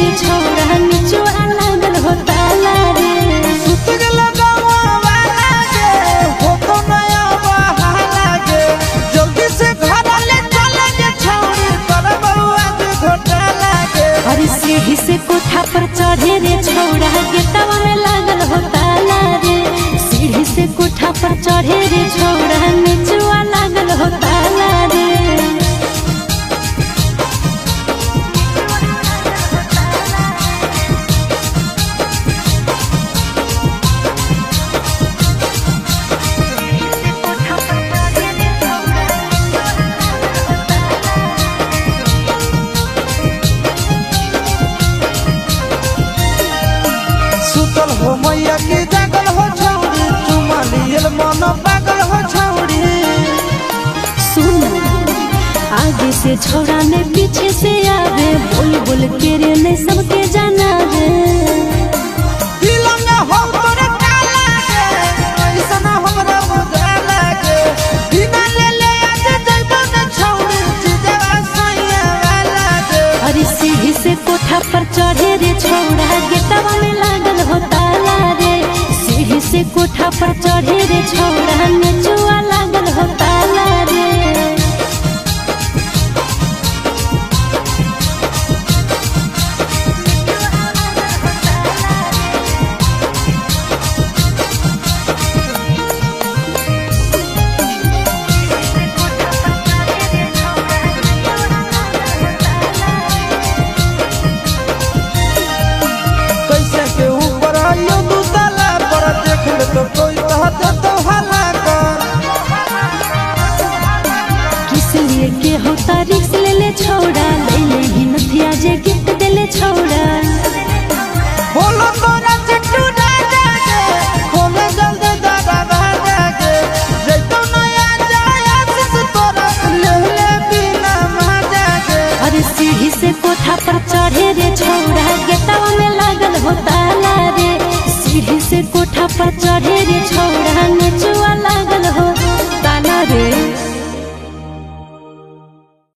रे छौड़ा निचुआ लागल हो ताला रे सुत गेला गावा वाला गे हो तो नया बहाला गे जल्दी से घर ले चले गे छौड़ी कर बउआ के घोटाला गे अरे सीढ़ी से कोठा पर चढ़े रे छौड़ा गेटवा में लागल हो ताला रे सीढ़ी से कोठा पर चढ़े रे छौड़ा निचुआ लागल हो ताला रे सुतल हो मैया की जागल हो छौड़ी चुमा लियल मन पागल हो छौड़ी सुन आगे से छौड़ा ने पीछे से आवे बोल बोल के रे ने सबके जाना है दिल में हो तोरे काला गे ऐसा ना हमरा बुझाला गे बिना ले ले आज जइबो न छौड़ी जीजा सैया वाला गे अरे सीढ़ी से कोठा पर चढ़े रे छौड़ा गेटवा में लागल हो ताला रे सीढ़ी से कोठा पर चढ़े रे छौड़ा निचुआ लागल हो ताला रे कैसे के ऊपर आयो दू ताला पर देख ले तो कोई कहत तो हल्ला कर किस लिए के होता रिक्स ले ले छौड़ा ले ले ही नथिया जे गिफ्ट दे ले छौड़ा बोलो तोरा चिट्टू ना जागे खोले जल्दी दादा भागे जइतो नया जाया से तोरा ले ले बिना मा जागे अरे सीढ़ी से कोठा पर चढ़े रे छौड़ा गेटवा में लागल हो ताला रे सीढ़ी से कोठा पर चढ़े रे छौड़ा